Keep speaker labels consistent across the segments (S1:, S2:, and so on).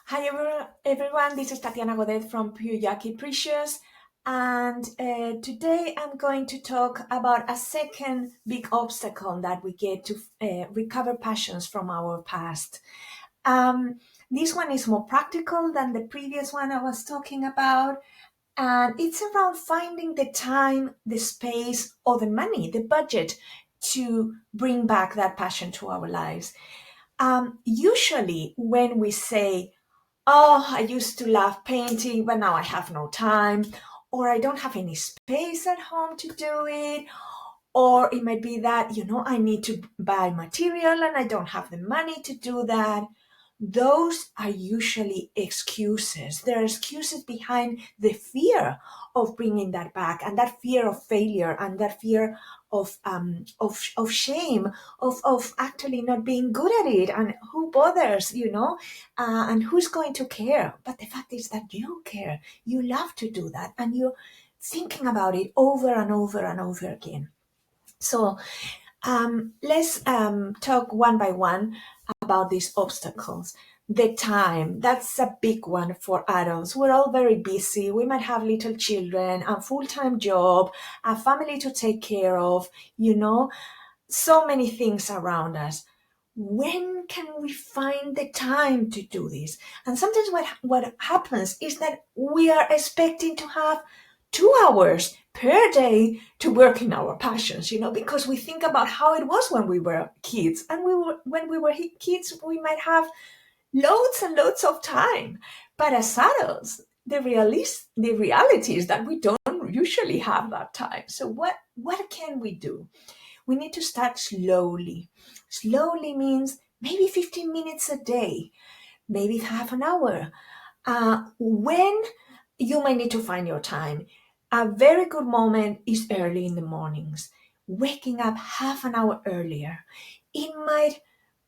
S1: Hi everyone, this is Tatiana Godet from Pure Yaki Precious, and today I'm going to talk about a second big obstacle that we get to recover passions from our past. Um, this one is more practical than the previous one I was talking about, and it's around finding the time, the space, or the money, the budget to bring back that passion to our lives. Usually, when we say, oh, I used to love painting, but now I have no time, or I don't have any space at home to do it, or it might be that, I need to buy material and I don't have the money to do that. Those are usually excuses. There are excuses behind the fear of bringing that back, and that fear of failure, and that fear of shame, of actually not being good at it, and who bothers, and who's going to care. But the fact is that you care. You love to do that, and you're thinking about it over and over and over again. So let's talk one by one about these obstacles. The time, that's a big one for adults. We're all very busy. We might have little children, a full-time job, a family to take care of, so many things around us. When can we find the time to do this? And sometimes what happens is that we are expecting to have 2 hours per day to work in our passions, because we think about how it was when we were kids. And when we were kids, we might have loads and loads of time. But as adults, the reality is that we don't usually have that time. So what can we do? We need to start slowly. Slowly means maybe 15 minutes a day, maybe half an hour. When you might need to find your time. A very good moment is early in the mornings, waking up half an hour earlier. It might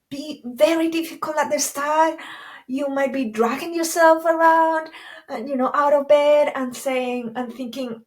S1: be very difficult at the start. You might be dragging yourself around, out of bed and saying and thinking,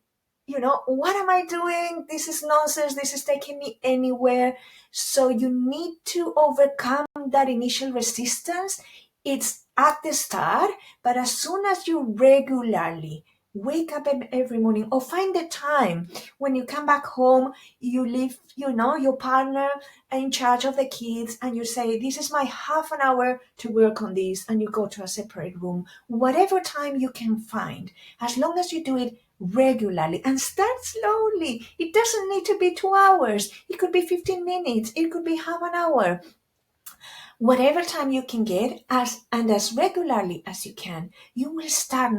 S1: what am I doing? This is nonsense. This is taking me anywhere. So you need to overcome that initial resistance. It's at the start, but as soon as you regularly wake up every morning or find the time when you come back home, you leave, your partner in charge of the kids, and you say, this is my half an hour to work on this, and you go to a separate room, whatever time you can find, as long as you do it regularly and start slowly. It doesn't need to be 2 hours. It could be 15 minutes. It could be half an hour. Whatever time you can get, as regularly as you can, you will start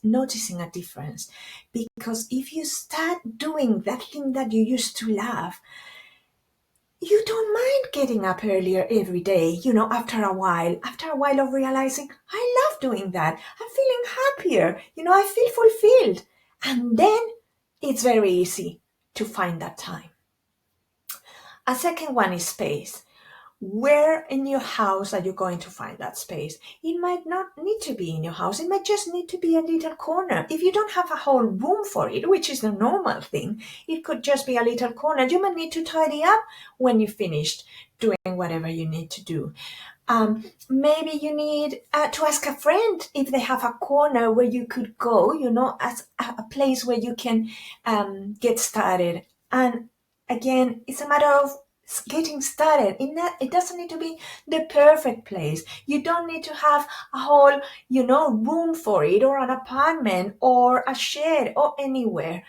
S1: noticing a difference. Because if you start doing that thing that you used to love, you don't mind getting up earlier every day, after a while of realizing, I love doing that. I'm feeling happier. I feel fulfilled. And then it's very easy to find that time. A second one is space. Where in your house are you going to find that space? It might not need to be in your house. It might just need to be a little corner. If you don't have a whole room for it, which is the normal thing, it could just be a little corner. You might need to tidy up when you finished doing whatever you need to do. Maybe you need to ask a friend if they have a corner where you could go, as a place where you can get started. And again, it's a matter of getting started. It doesn't need to be the perfect place. You don't need to have a whole, room for it, or an apartment, or a shed, or anywhere.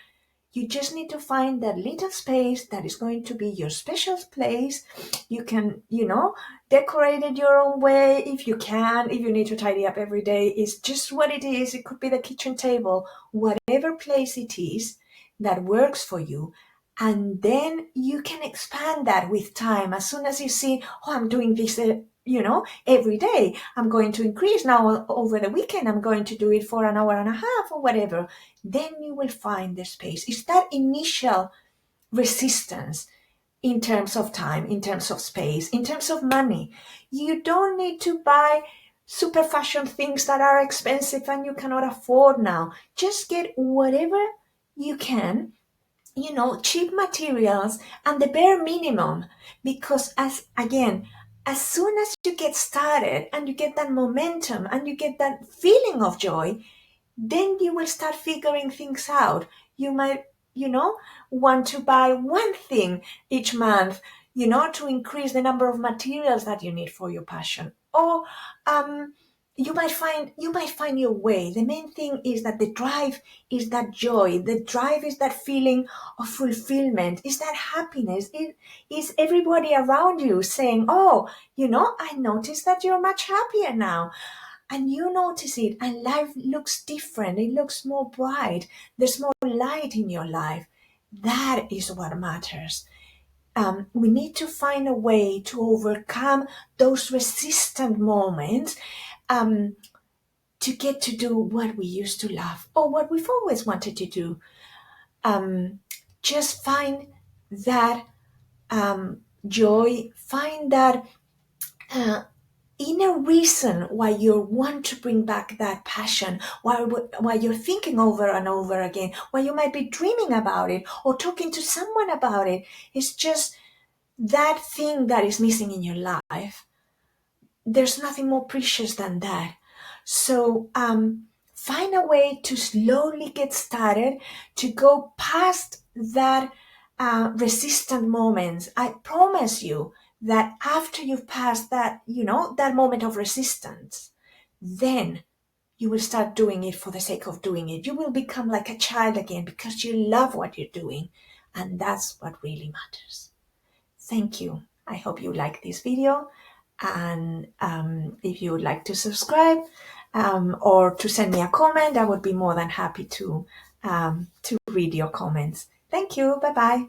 S1: You just need to find that little space that is going to be your special place. You can, decorate it your own way if you can. If you need to tidy up every day, it's just what it is. It could be the kitchen table, whatever place it is that works for you. And then you can expand that with time. As soon as you see, oh, I'm doing this, every day, I'm going to increase now over the weekend. I'm going to do it for an hour and a half or whatever. Then you will find the space. It's that initial resistance in terms of time, in terms of space, in terms of money. You don't need to buy super fashion things that are expensive and you cannot afford now. Just get whatever you can, cheap materials and the bare minimum. Because, as again, as soon as you get started and you get that momentum and you get that feeling of joy, then you will start figuring things out. You might, want to buy one thing each month, to increase the number of materials that you need for your passion. Or you might find your way. The main thing is that the drive is that joy. The drive is that feeling of fulfillment, is that happiness. It is everybody around you saying, oh, I noticed that you're much happier now, and you notice it, and life looks different. It looks more bright. There's more light in your life. That is what matters. We need to find a way to overcome those resistant moments, to get to do what we used to love or what we've always wanted to do. Just find that joy, find that uh, inner reason why you want to bring back that passion, why you're thinking over and over again, why you might be dreaming about it or talking to someone about it. It's just that thing that is missing in your life. There's nothing more precious than that. So find a way to slowly get started, to go past that resistant moments. I promise you that after you've passed that, that moment of resistance, then you will start doing it for the sake of doing it. You will become like a child again because you love what you're doing. And that's what really matters. Thank you. I hope you like this video. And if you would like to subscribe or to send me a comment, I would be more than happy to read your comments. Thank you. Bye bye.